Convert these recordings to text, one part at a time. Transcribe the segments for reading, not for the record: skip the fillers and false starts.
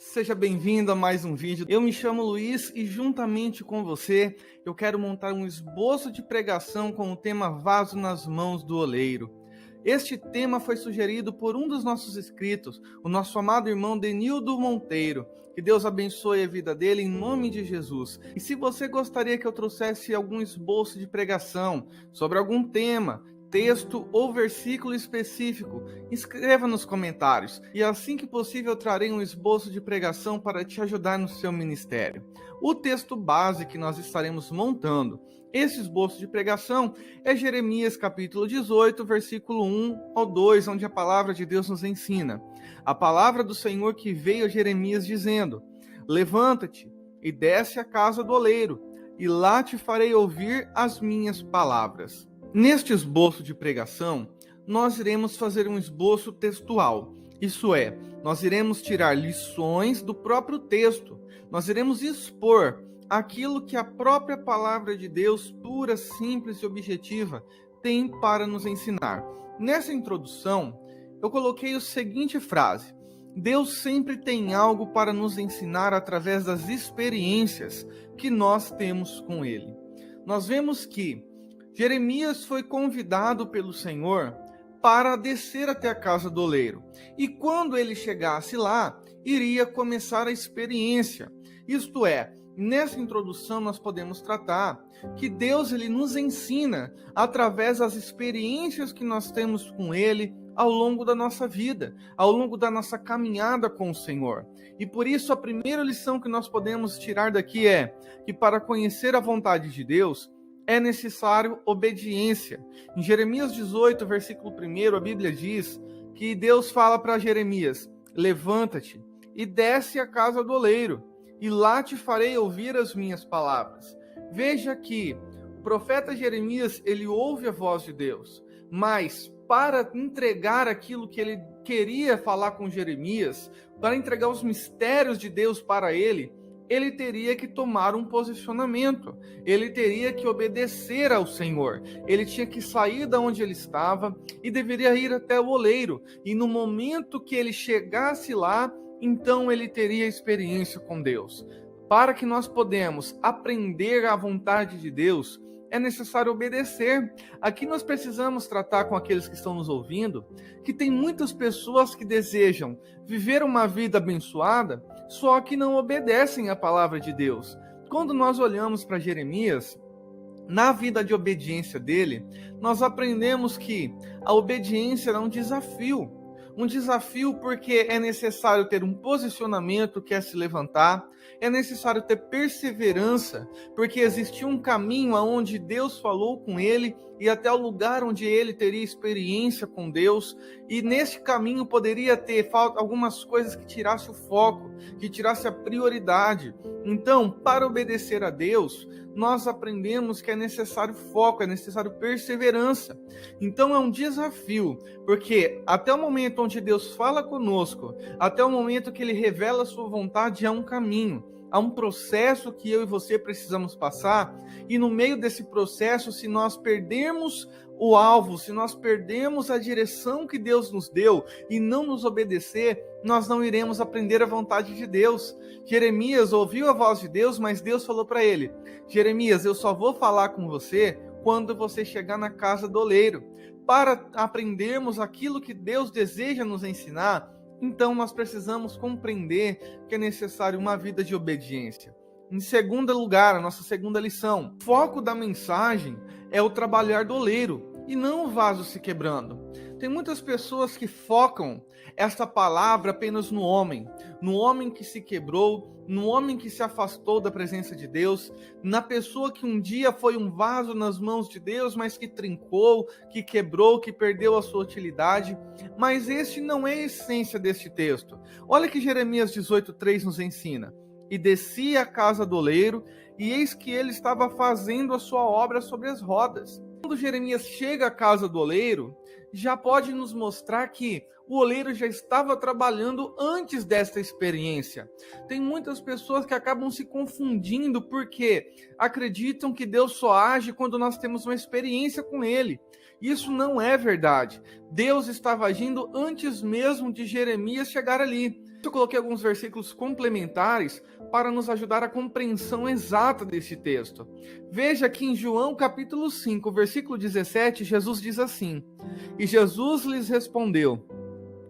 Seja bem-vindo a mais um vídeo. Eu me chamo Luiz e juntamente com você eu quero montar um esboço de pregação com o tema Vaso nas Mãos do Oleiro. Este tema foi sugerido por um dos nossos inscritos, o nosso amado irmão Denildo Monteiro. Que Deus abençoe a vida dele em nome de Jesus. E se você gostaria que eu trouxesse algum esboço de pregação sobre algum tema, texto ou versículo específico, escreva nos comentários e assim que possível eu trarei um esboço de pregação para te ajudar no seu ministério. O texto base que nós estaremos montando, esse esboço de pregação, é Jeremias capítulo 18, versículo 1 ao 2, onde a palavra de Deus nos ensina. A palavra do Senhor que veio a Jeremias dizendo: levanta-te e desce à casa do oleiro, e lá te farei ouvir as minhas palavras. Neste esboço de pregação, nós iremos fazer um esboço textual. Isso é, nós iremos tirar lições do próprio texto. Nós iremos expor aquilo que a própria palavra de Deus, pura, simples e objetiva, tem para nos ensinar. Nessa introdução, eu coloquei a seguinte frase: Deus sempre tem algo para nos ensinar através das experiências que nós temos com Ele. Nós vemos que Jeremias foi convidado pelo Senhor para descer até a casa do oleiro. E quando ele chegasse lá, iria começar a experiência. Isto é, nessa introdução nós podemos tratar que Deus ele nos ensina através das experiências que nós temos com Ele ao longo da nossa vida, ao longo da nossa caminhada com o Senhor. E por isso a primeira lição que nós podemos tirar daqui é que para conhecer a vontade de Deus, é necessário obediência. Em Jeremias 18, versículo 1, a Bíblia diz que Deus fala para Jeremias: levanta-te e desce à casa do oleiro, e lá te farei ouvir as minhas palavras. Veja que o profeta Jeremias, ele ouve a voz de Deus, mas para entregar aquilo que ele queria falar com Jeremias, para entregar os mistérios de Deus para ele teria que tomar um posicionamento, ele teria que obedecer ao Senhor, ele tinha que sair da onde ele estava e deveria ir até o oleiro, e no momento que ele chegasse lá, então ele teria experiência com Deus. Para que nós podemos aprender a vontade de Deus, é necessário obedecer. Aqui nós precisamos tratar com aqueles que estão nos ouvindo, que tem muitas pessoas que desejam viver uma vida abençoada, só que não obedecem à palavra de Deus. Quando nós olhamos para Jeremias, na vida de obediência dele, nós aprendemos que a obediência era um desafio. Um desafio porque é necessário ter um posicionamento que é se levantar, é necessário ter perseverança, porque existia um caminho aonde Deus falou com ele e até o lugar onde ele teria experiência com Deus, e nesse caminho poderia ter algumas coisas que tirasse o foco, que tirasse a prioridade. Então, para obedecer a Deus, nós aprendemos que é necessário foco, é necessário perseverança. Então é um desafio, porque até o momento onde Deus fala conosco, até o momento que Ele revela a sua vontade, há um caminho, há um processo que eu e você precisamos passar, e no meio desse processo, se nós perdermos o alvo, se nós perdemos a direção que Deus nos deu e não nos obedecer, nós não iremos aprender a vontade de Deus. Jeremias ouviu a voz de Deus, mas Deus falou para ele: Jeremias, eu só vou falar com você quando você chegar na casa do oleiro. Para aprendermos aquilo que Deus deseja nos ensinar, então nós precisamos compreender que é necessário uma vida de obediência. Em segundo lugar, a nossa segunda lição: o foco da mensagem é o trabalhar do oleiro e não o vaso se quebrando. Tem muitas pessoas que focam esta palavra apenas no homem que se quebrou, no homem que se afastou da presença de Deus, na pessoa que um dia foi um vaso nas mãos de Deus, mas que trincou, que quebrou, que perdeu a sua utilidade. Mas este não é a essência deste texto. Olha que Jeremias 18:3 nos ensina: e descia à casa do oleiro, e eis que ele estava fazendo a sua obra sobre as rodas. Quando Jeremias chega à casa do oleiro, já pode nos mostrar que o oleiro já estava trabalhando antes desta experiência. Tem muitas pessoas que acabam se confundindo porque acreditam que Deus só age quando nós temos uma experiência com Ele. Isso não é verdade. Deus estava agindo antes mesmo de Jeremias chegar ali. Eu coloquei alguns versículos complementares para nos ajudar a compreensão exata desse texto. Veja que em João capítulo 5, versículo 17, Jesus diz assim: E Jesus lhes respondeu: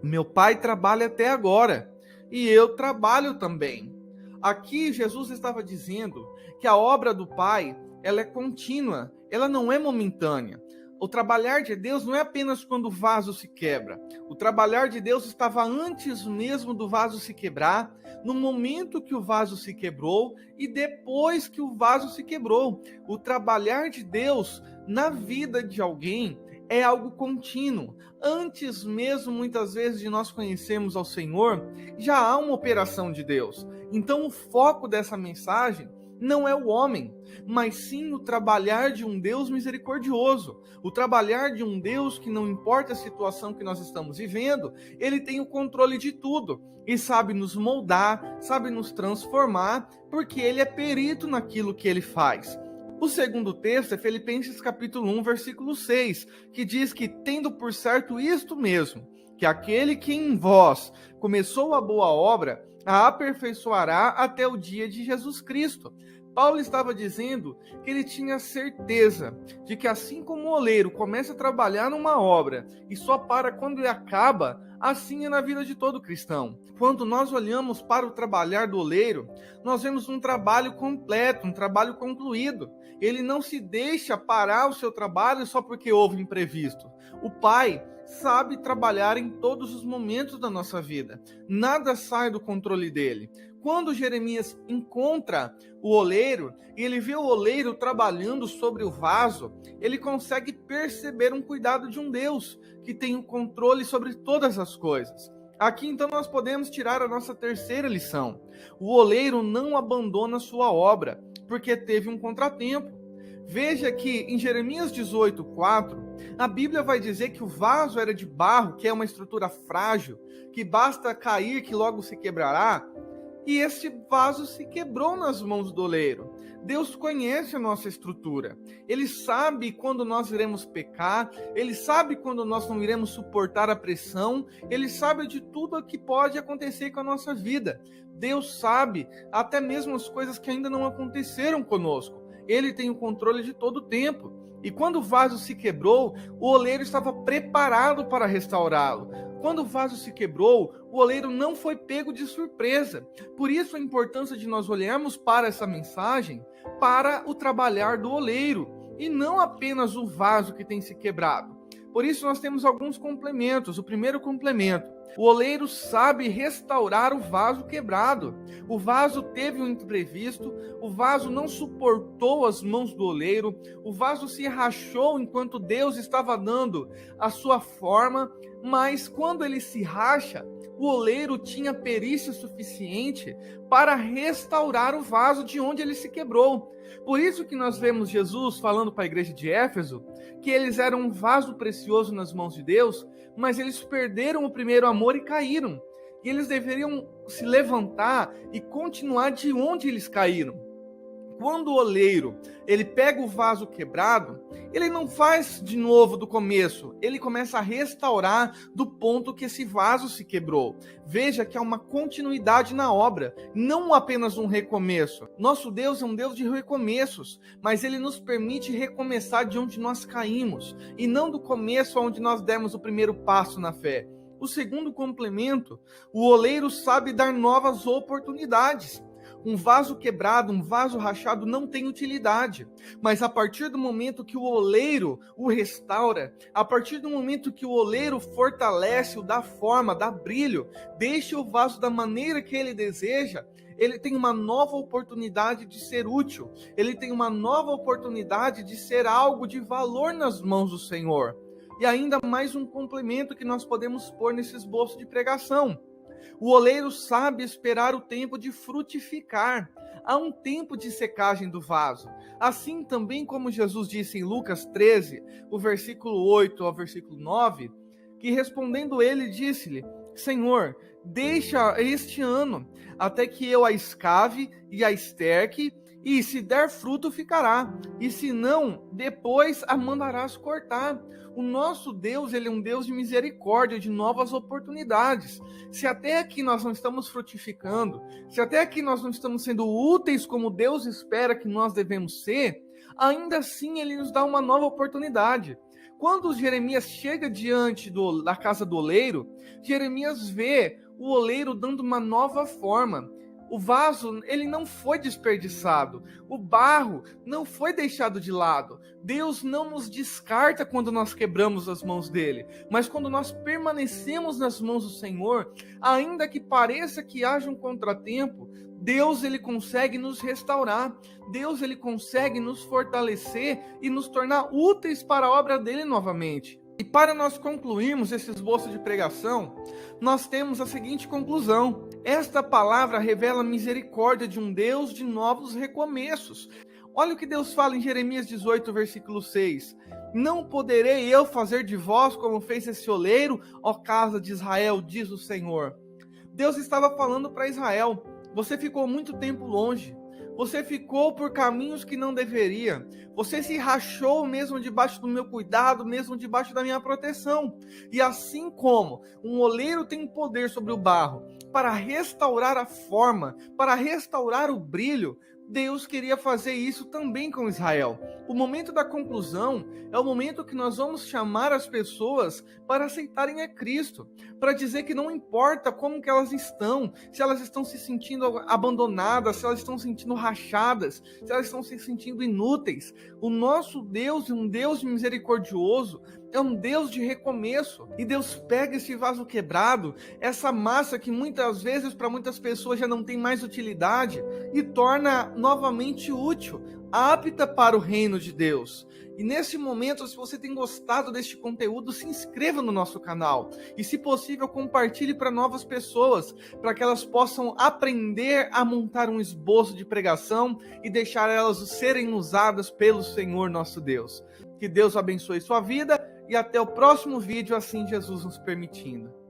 Meu Pai trabalha até agora, e eu trabalho também. Aqui Jesus estava dizendo que a obra do Pai, ela é contínua, ela não é momentânea. O trabalhar de Deus não é apenas quando o vaso se quebra. O trabalhar de Deus estava antes mesmo do vaso se quebrar, no momento que o vaso se quebrou e depois que o vaso se quebrou. O trabalhar de Deus na vida de alguém é algo contínuo. Antes mesmo, muitas vezes, de nós conhecermos ao Senhor, já há uma operação de Deus. Então, o foco dessa mensagem não é o homem, mas sim o trabalhar de um Deus misericordioso, o trabalhar de um Deus que, não importa a situação que nós estamos vivendo, Ele tem o controle de tudo e sabe nos moldar, sabe nos transformar, porque Ele é perito naquilo que Ele faz. O segundo texto é Filipenses capítulo 1, versículo 6, que diz que, tendo por certo isto mesmo, que aquele que em vós começou a boa obra, a aperfeiçoará até o dia de Jesus Cristo. Paulo estava dizendo que ele tinha certeza de que, assim como o oleiro começa a trabalhar numa obra e só para quando ele acaba, assim é na vida de todo cristão. Quando nós olhamos para o trabalhar do oleiro, nós vemos um trabalho completo, um trabalho concluído. Ele não se deixa parar o seu trabalho só porque houve imprevisto. O Pai sabe trabalhar em todos os momentos da nossa vida. Nada sai do controle dele. Quando Jeremias encontra o oleiro e ele vê o oleiro trabalhando sobre o vaso, ele consegue perceber um cuidado de um Deus que tem o controle sobre todas as coisas. Aqui então nós podemos tirar a nossa terceira lição. O oleiro não abandona sua obra porque teve um contratempo. Veja que em Jeremias 18:4, a Bíblia vai dizer que o vaso era de barro, que é uma estrutura frágil, que basta cair que logo se quebrará. E este vaso se quebrou nas mãos do oleiro. Deus conhece a nossa estrutura. Ele sabe quando nós iremos pecar. Ele sabe quando nós não iremos suportar a pressão. Ele sabe de tudo o que pode acontecer com a nossa vida. Deus sabe até mesmo as coisas que ainda não aconteceram conosco. Ele tem o controle de todo o tempo. E quando o vaso se quebrou, o oleiro estava preparado para restaurá-lo. Quando o vaso se quebrou, o oleiro não foi pego de surpresa. Por isso a importância de nós olharmos para essa mensagem, para o trabalhar do oleiro, e não apenas o vaso que tem se quebrado. Por isso nós temos alguns complementos. O primeiro complemento: o oleiro sabe restaurar o vaso quebrado. O vaso teve um imprevisto, o vaso não suportou as mãos do oleiro, o vaso se rachou enquanto Deus estava dando a sua forma, mas quando ele se racha, o oleiro tinha perícia suficiente para restaurar o vaso de onde ele se quebrou. Por isso que nós vemos Jesus falando para a igreja de Éfeso que eles eram um vaso precioso nas mãos de Deus, mas eles perderam o primeiro amor e caíram. E eles deveriam se levantar e continuar de onde eles caíram. Quando o oleiro, ele pega o vaso quebrado, ele não faz de novo do começo, ele começa a restaurar do ponto que esse vaso se quebrou. Veja que há uma continuidade na obra, não apenas um recomeço. Nosso Deus é um Deus de recomeços, mas ele nos permite recomeçar de onde nós caímos, e não do começo onde nós demos o primeiro passo na fé. O segundo complemento: o oleiro sabe dar novas oportunidades. Um vaso quebrado, um vaso rachado não tem utilidade, mas a partir do momento que o oleiro o restaura, a partir do momento que o oleiro fortalece, o dá forma, dá brilho, deixa o vaso da maneira que ele deseja, ele tem uma nova oportunidade de ser útil, ele tem uma nova oportunidade de ser algo de valor nas mãos do Senhor. E ainda mais um complemento que nós podemos pôr nesse esboço de pregação. O oleiro sabe esperar o tempo de frutificar. Há um tempo de secagem do vaso. Assim também como Jesus disse em Lucas 13, o versículo 8 ao versículo 9, que respondendo ele disse-lhe: Senhor, deixa este ano, até que eu a escave e a esterque, e se der fruto ficará, e se não, depois a mandarás cortar. O nosso Deus, ele é um Deus de misericórdia, de novas oportunidades. Se até aqui nós não estamos frutificando, se até aqui nós não estamos sendo úteis como Deus espera que nós devemos ser, ainda assim ele nos dá uma nova oportunidade. Quando Jeremias chega diante da casa do oleiro, Jeremias vê o oleiro dando uma nova forma. O vaso, ele não foi desperdiçado. O barro não foi deixado de lado. Deus não nos descarta quando nós quebramos as mãos dele. Mas quando nós permanecemos nas mãos do Senhor, ainda que pareça que haja um contratempo, Deus, ele consegue nos restaurar. Deus, ele consegue nos fortalecer e nos tornar úteis para a obra dele novamente. E para nós concluirmos esse esboço de pregação, nós temos a seguinte conclusão: esta palavra revela a misericórdia de um Deus de novos recomeços. Olha o que Deus fala em Jeremias 18, versículo 6. Não poderei eu fazer de vós como fez esse oleiro, ó casa de Israel, diz o Senhor. Deus estava falando para Israel: você ficou muito tempo longe. Você ficou por caminhos que não deveria. Você se rachou mesmo debaixo do meu cuidado, mesmo debaixo da minha proteção. E assim como um oleiro tem poder sobre o barro para restaurar a forma, para restaurar o brilho, Deus queria fazer isso também com Israel. O momento da conclusão é o momento que nós vamos chamar as pessoas para aceitarem a Cristo, para dizer que não importa como que elas estão, se elas estão se sentindo abandonadas, se elas estão se sentindo rachadas, se elas estão se sentindo inúteis. O nosso Deus é um Deus misericordioso, é um Deus de recomeço. E Deus pega esse vaso quebrado, essa massa que muitas vezes para muitas pessoas já não tem mais utilidade, e torna novamente útil, apta para o reino de Deus. E nesse momento, se você tem gostado deste conteúdo, se inscreva no nosso canal. E se possível, compartilhe para novas pessoas, para que elas possam aprender a montar um esboço de pregação e deixar elas serem usadas pelo Senhor nosso Deus. Que Deus abençoe sua vida e até o próximo vídeo, assim Jesus nos permitindo.